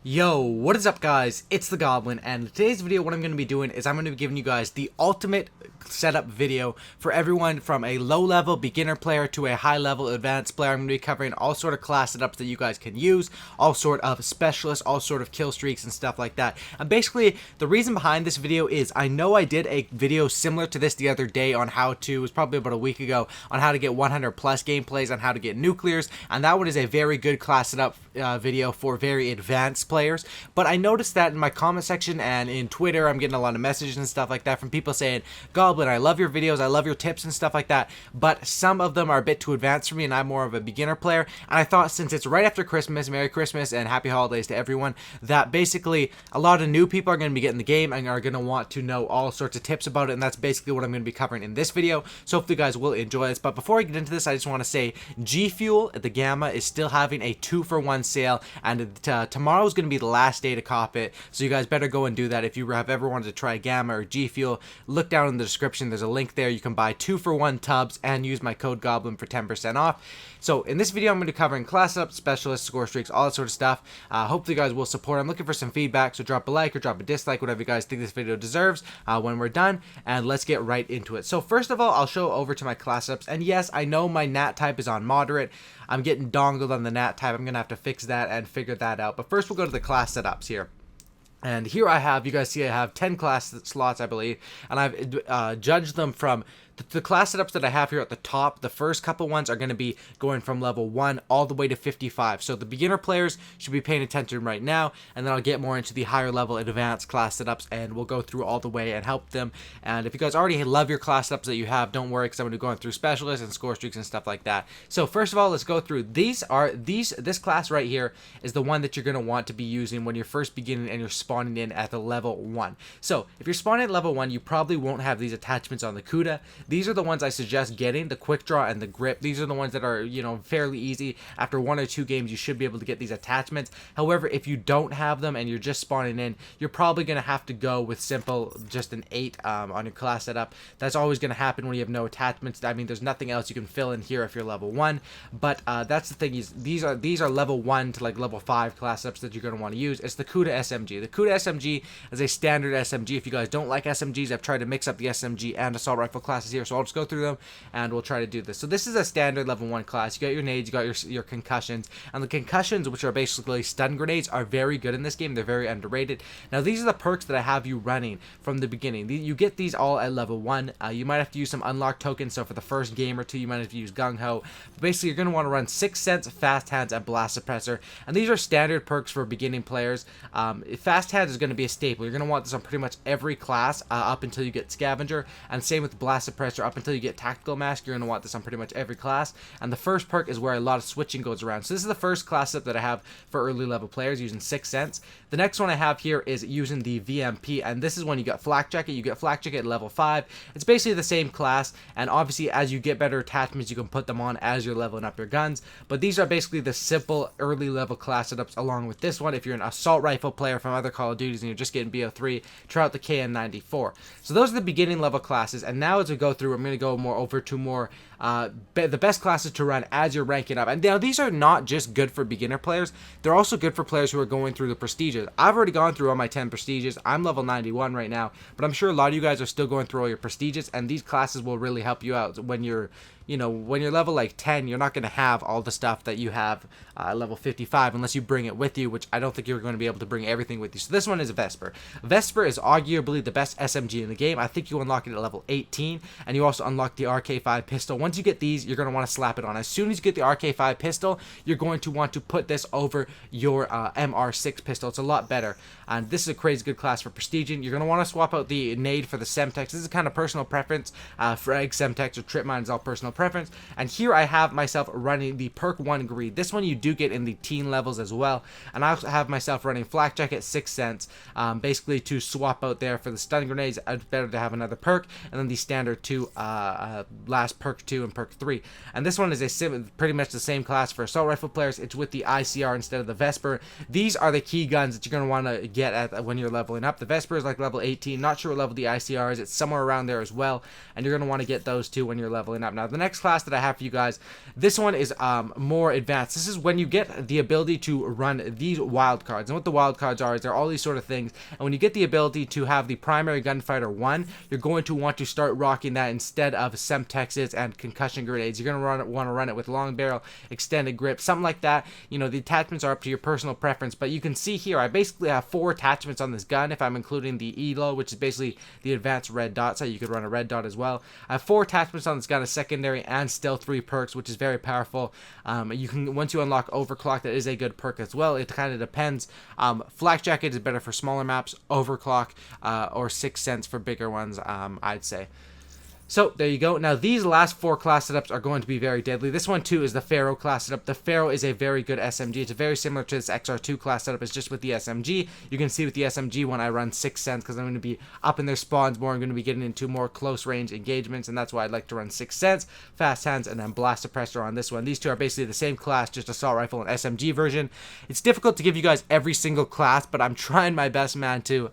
Yo, what is up guys? It's the Goblin, and in today's video what I'm going to be doing is I'm going to be giving you guys the ultimate setup video for everyone from a low level beginner player to a high level advanced player. I'm going to be covering all sort of class setups that you guys can use, all sort of specialists, all sort of kill streaks and stuff like that. And basically the reason behind this video is I know I did a video similar to this the other day on how to, it was probably about a week ago, on how to get 100 plus gameplays on how to get nuclears, and that one is a very good class setup video for very advanced players. But I noticed that in my comment section and in Twitter I'm getting a lot of messages and stuff like that from people saying, Goblin, I love your videos, I love your tips and stuff like that, but some of them are a bit too advanced for me and I'm more of a beginner player. And I thought, since it's right after Christmas, Merry Christmas and Happy Holidays to everyone, that basically a lot of new people are going to be getting the game and are going to want to know all sorts of tips about it, and that's basically what I'm going to be covering in this video. So hopefully you guys will enjoy this. But before I get into this, I just want to say G Fuel at the Gamma is still having a 2-for-1 sale, and tomorrow is going to be the last day to cop it, so you guys better go and do that. If you have ever wanted to try Gamma or G Fuel, look down in the description, there's a link there. You can buy 2-for-1 tubs and use my code Goblin for 10% off. So in this video I'm going to be covering class up, specialists, score streaks, all that sort of stuff. Hopefully you guys will support. I'm looking for some feedback, so drop a like or drop a dislike, whatever you guys think this video deserves when we're done, and let's get right into it. So first of all, I'll show over to my class ups, and yes, I know my nat type is on moderate. I'm getting dongled on the nat type. I'm going to have to fix that and figure that out. But first we'll go to the class setups here. And here I have, you guys see I have 10 class slots, I believe, and I've judged them from the class setups that I have here at the top. The first couple ones are going to be going from level 1 all the way to 55. So the beginner players should be paying attention right now, and then I'll get more into the higher level advanced class setups, and we'll go through all the way and help them. And if you guys already love your class setups that you have, don't worry, because I'm going to be going through specialists and score streaks and stuff like that. So first of all, let's go through. This class right here is the one that you're going to want to be using when you're first beginning and you're spawning in at the level 1. So if you're spawning at level 1, you probably won't have these attachments on the Kuda. These are the ones I suggest getting, the quick draw and the grip. These are the ones that are, you know, fairly easy. After 1 or 2 games, you should be able to get these attachments. However, if you don't have them and you're just spawning in, you're probably going to have to go with simple, just an 8 on your class setup. That's always going to happen when you have no attachments. I mean, there's nothing else you can fill in here if you're level 1. But that's the thing, is these are level 1 to like level 5 class setups that you're going to want to use. It's the Kuda SMG. The Kuda SMG is a standard SMG. If you guys don't like SMGs, I've tried to mix up the SMG and assault rifle classes here, so I'll just go through them and we'll try to do this. So this is a standard level 1 class. You got your nades, you got your concussions, and the concussions, which are basically stun grenades, are very good in this game. They're very underrated. Now these are the perks that I have you running from the beginning. You get these all at level 1. You might have to use some unlocked tokens, so for the first game or two you might have to use gung ho. But basically you're going to want to run 6 Sense, fast hands, and blast suppressor, and these are standard perks for beginning players. Fast hands is going to be a staple. You're going to want this on pretty much every class up until you get scavenger, and same with blast suppressor up until you get tactical mask. You're going to want this on pretty much every class, and the first perk is where a lot of switching goes around. So this is the first class up that I have for early level players, using 6 Sense. The next one I have here is using the VMP, and this is when you get flak jacket. You get flak jacket at level 5. It's basically the same class, and obviously as you get better attachments you can put them on as you're leveling up your guns. But these are basically the simple early level class setups along with this one. If you're an assault rifle player from other Call of Duties and you're just getting BO3, try out the KN94. So those are the beginning level classes, and now as we go through, I'm going to go more over to more the best classes to run as you're ranking up. And now these are not just good for beginner players, they're also good for players who are going through the prestiges. I've already gone through all my 10 prestiges. I'm level 91 right now, but I'm sure a lot of you guys are still going through all your prestiges, and these classes will really help you out when you're, you know, when you're level like 10. You're not going to have all the stuff that you have level 55 unless you bring it with you, which I don't think you're going to be able to bring everything with you. So this one is a Vesper. Vesper is arguably the best SMG in the game. I think you unlock it at level 18, and you also unlock the RK5 pistol. Once you get these, you're going to want to slap it on. As soon as you get the RK5 pistol, you're going to want to put this over your MR6 pistol. It's a lot better, and this is a crazy good class for prestiging. You're going to want to swap out the nade for the Semtex. This is kind of personal preference. Frag, Semtex, or Trip Mine is all personal preference. And here I have myself running the perk 1 greed. This one you do get in the teen levels as well, and I also have myself running flak jacket, 6 Sense, basically to swap out there for the stun grenades. It's better to have another perk, and then the standard 2 last perk 2 and perk 3. And this one is pretty much the same class for assault rifle players. It's with the ICR instead of the Vesper. These are the key guns that you're going to want to get at when you're leveling up. The Vesper is like level 18. Not sure what level the ICR is. It's somewhere around there as well, and you're going to want to get those two when you're leveling up. Now the next class that I have for you guys, this one is more advanced. This is when you get the ability to run these wild cards. And what the wild cards are is they're all these sort of things. And when you get the ability to have the primary gunfighter 1, you're going to want to start rocking that instead of Semtexes and concussion grenades. You're going to want to run it with long barrel, extended grip, something like that. You know, the attachments are up to your personal preference, but you can see here I basically have 4 attachments on this gun if I'm including the ELO, which is basically the advanced red dot, so you could run a red dot as well. I have 4 attachments on this gun, a secondary and stealth 3 perks, which is very powerful. You can, once you unlock overclock, that is a good perk as well. It kind of depends. Flak jacket is better for smaller maps, overclock or 6 cents for bigger ones, I'd say. So there you go. Now these last 4 class setups are going to be very deadly. This one too is the Pharaoh class setup. The Pharaoh is a very good SMG. It's very similar to this XR2 class setup. It's just with the SMG. You can see with the SMG one I run 6 cents because I'm going to be up in their spawns more. I'm going to be getting into more close range engagements, and that's why I'd like to run 6 cents, fast hands, and then blast suppressor on this one. These two are basically the same class, just assault rifle and SMG version. It's difficult to give you guys every single class, but I'm trying my best, man, to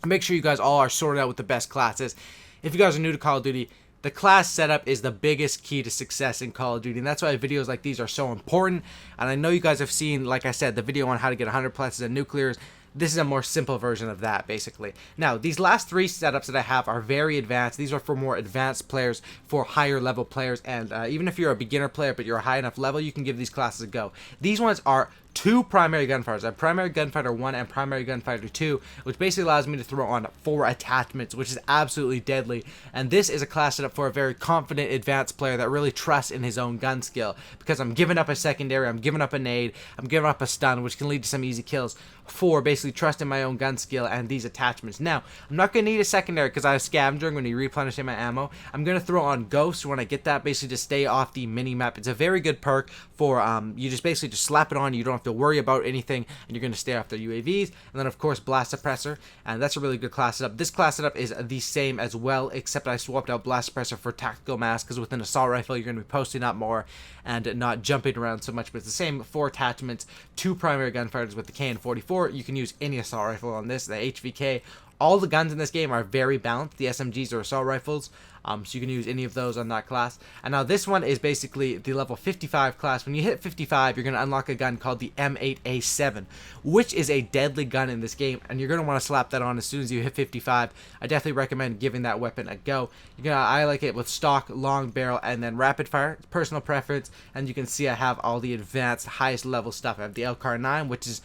make sure you guys all are sorted out with the best classes. If you guys are new to Call of Duty, the class setup is the biggest key to success in Call of Duty, and that's why videos like these are so important. And I know you guys have seen, like I said, the video on how to get 100 pluses and nuclears. This is a more simple version of that, basically. Now, these last 3 setups that I have are very advanced. These are for more advanced players, for higher level players, and even if you're a beginner player but you're a high enough level, you can give these classes a go. These ones are 2 primary gunfighters. I have primary gunfighter 1 and primary gunfighter 2, which basically allows me to throw on 4 attachments, which is absolutely deadly. And this is a class setup for a very confident advanced player that really trusts in his own gun skill, because I'm giving up a secondary, I'm giving up a nade, I'm giving up a stun, which can lead to some easy kills, for basically trusting my own gun skill and these attachments. Now, I'm not going to need a secondary because I have scavenger when you replenish my ammo. I'm going to throw on ghost when I get that, basically to stay off the mini map. It's a very good perk for you just basically just slap it on, you don't have to worry about anything, and you're going to stay off the UAVs. And then of course blast suppressor, and that's a really good class setup. This class setup is the same as well, except I swapped out blast suppressor for tactical mask, because with an assault rifle you're going to be posting up more and not jumping around so much. But it's the same 4 attachments, 2 primary gunfighters with the KN-44. You can use any assault rifle on this, the HVK. All the guns in this game are very balanced. The SMGs are assault rifles, so you can use any of those on that class. And now this one is basically the level 55 class. When you hit 55, you're going to unlock a gun called the M8A7, which is a deadly gun in this game, and you're going to want to slap that on as soon as you hit 55. I definitely recommend giving that weapon a go. I like it with stock, long barrel, and then rapid fire. Personal preference, and you can see I have all the advanced, highest level stuff. I have the LCAR-9, which is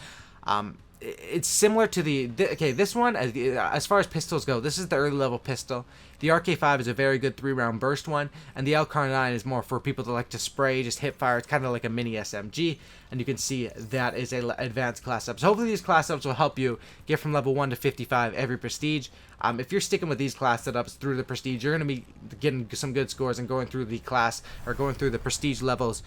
it's similar to this one, as far as pistols go, this is the early level pistol. The RK5 is a very good 3-round burst one, and the LCAR-9 is more for people that like to spray, just hip fire. It's kind of like a mini SMG, and you can see that is a advanced class up. So hopefully these class ups will help you get from level 1 to 55 every prestige. If you're sticking with these class setups through the prestige, you're going to be getting some good scores and going through the class, or going through the prestige levels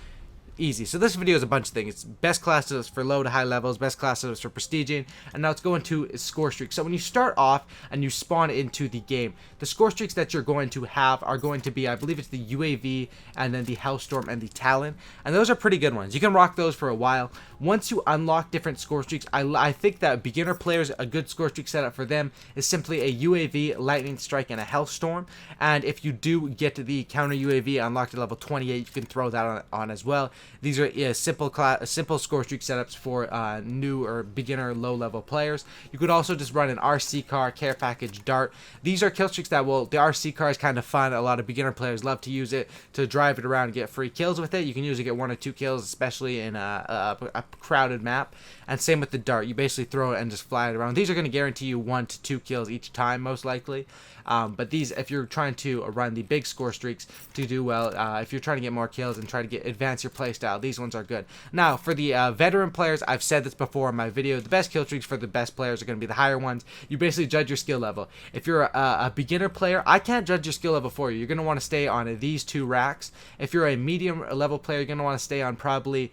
easy. So this video is a bunch of things. It's best class setups for low to high levels, best class setups for prestiging, and now let's go into Scorestreak. So when you start off and you spawn into the game, the Scorestreaks that you're going to have are going to be, I believe it's the UAV, and then the Hellstorm and the Talon, and those are pretty good ones. You can rock those for a while. Once you unlock different Scorestreaks, I think that beginner players, a good Scorestreak setup for them is simply a UAV, Lightning Strike, and a Hellstorm. And if you do get the counter UAV unlocked at level 28, you can throw that on as well. These are simple Scorestreak setups for new or beginner low-level players. You could also just run an RC car, care package, dart. These are kill streaks that the RC car is kind of fun. A lot of beginner players love to use it to drive it around and get free kills with it. You can usually get 1 or 2 kills, especially in a crowded map. And same with the dart. You basically throw it and just fly it around. These are going to guarantee you 1 to 2 kills each time, most likely. But these, if you're trying to run the big score streaks to do well, if you're trying to get more kills and try to advance your playstyle, these ones are good. Now, for the veteran players, I've said this before in my video, the best kill streaks for the best players are going to be the higher ones. You basically judge your skill level. If you're a beginner player, I can't judge your skill level for you. You're going to want to stay on these 2 racks. If you're a medium level player, you're going to want to stay on probably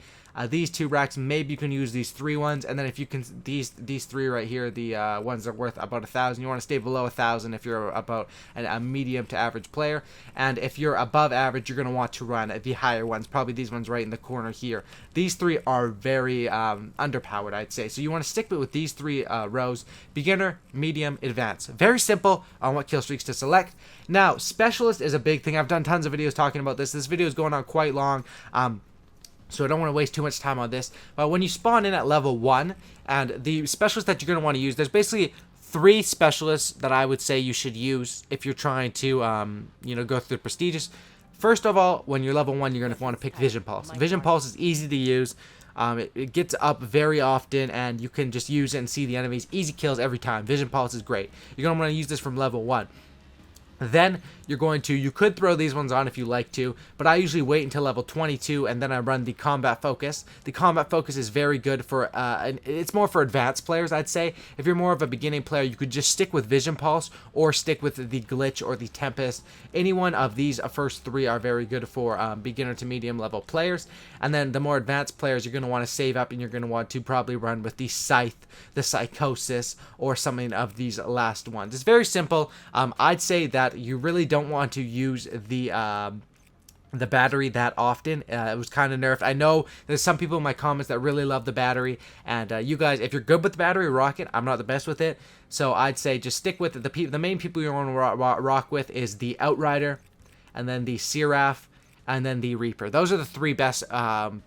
these 2 racks. Maybe you can use these 3 ones, and then if you can, these 3 right here, the ones that are worth about 1,000, you want to stay below 1,000 if you're about a medium to average player. And if you're above average, you're going to want to run the higher ones, probably these ones right in the corner here. These three are very underpowered, I'd say. So you want to stick with these three rows: beginner, medium, advanced. Very simple on what kill streaks to select. Now, specialist is a big thing. I've done tons of videos talking about this. This video is going on quite long. So I don't want to waste too much time on this. But when you spawn in at level 1, and the specialist that you're going to want to use, there's basically 3 specialists that I would say you should use if you're trying to, go through the prestigious. First of all, when you're level 1, you're going to want to pick Vision Pulse. Vision Pulse is easy to use. It gets up very often, and you can just use it and see the enemies. Easy kills every time. Vision Pulse is great. You're going to want to use this from level 1. Then you could throw these ones on if you like to, but I usually wait until level 22 and then I run the combat focus. The combat focus is very good for, it's more for advanced players, I'd say. If you're more of a beginning player, you could just stick with Vision Pulse or stick with the Glitch or the Tempest. Any one of these first 3 are very good for beginner to medium level players. And then the more advanced players, you're going to want to save up and you're going to want to probably run with the Scythe, the Psychosis, or something of these last ones. It's very simple. I'd say that you really don't want to use the battery that often. It was kind of nerfed. I know there's some people in my comments that really love the battery, and you guys, if you're good with the battery, rock it. I'm not the best with it, so I'd say just stick with it. The main people you want to rock with is the Outrider, and then the Seraph, and then the Reaper. Those are the 3 best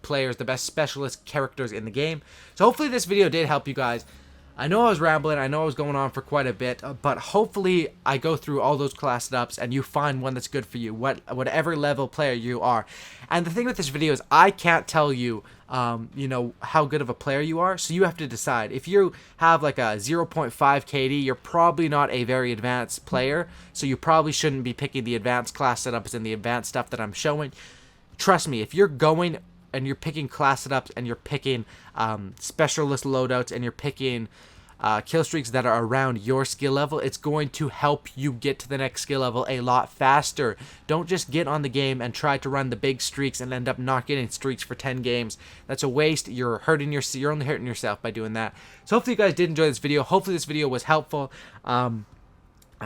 players, the best specialist characters in the game. So hopefully this video did help you guys. I know I was rambling, I know I was going on for quite a bit, but hopefully I go through all those class setups and you find one that's good for you, whatever level player you are. And the thing with this video is I can't tell you, how good of a player you are, so you have to decide. If you have like a 0.5 KD, you're probably not a very advanced player, so you probably shouldn't be picking the advanced class setups and the advanced stuff that I'm showing. Trust me, if you're going and you're picking class setups and you're picking specialist loadouts and you're picking kill streaks that are around your skill level, it's going to help you get to the next skill level a lot faster. Don't just get on the game and try to run the big streaks and end up not getting streaks for 10 games. That's a waste. You're only hurting yourself by doing that. So hopefully you guys did enjoy this video. Hopefully this video was helpful.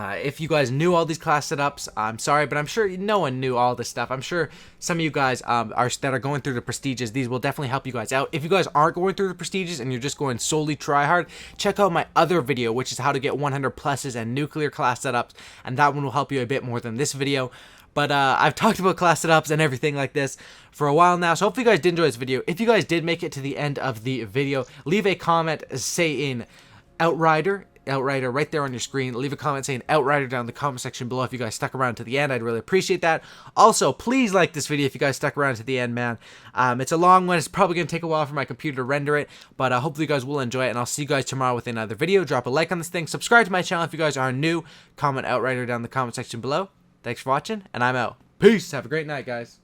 If you guys knew all these class setups, I'm sorry, but I'm sure no one knew all this stuff. I'm sure some of you guys that are going through the prestiges, these will definitely help you guys out. If you guys aren't going through the prestiges and you're just going solely try hard, check out my other video, which is how to get 100 pluses and nuclear class setups, and that one will help you a bit more than this video. But I've talked about class setups and everything like this for a while now, so hopefully you guys did enjoy this video. If you guys did make it to the end of the video, leave a comment saying Outrider right there on your screen. Leave a comment saying Outrider down in the comment section below if you guys stuck around to the end. I'd really appreciate that. Also, please like this video if you guys stuck around to the end, man. It's a long one. It's probably going to take a while for my computer to render it, but hopefully you guys will enjoy it, and I'll see you guys tomorrow with another video. Drop a like on this thing. Subscribe to my channel if you guys are new. Comment Outrider down in the comment section below. Thanks for watching, and I'm out. Peace. Have a great night, guys.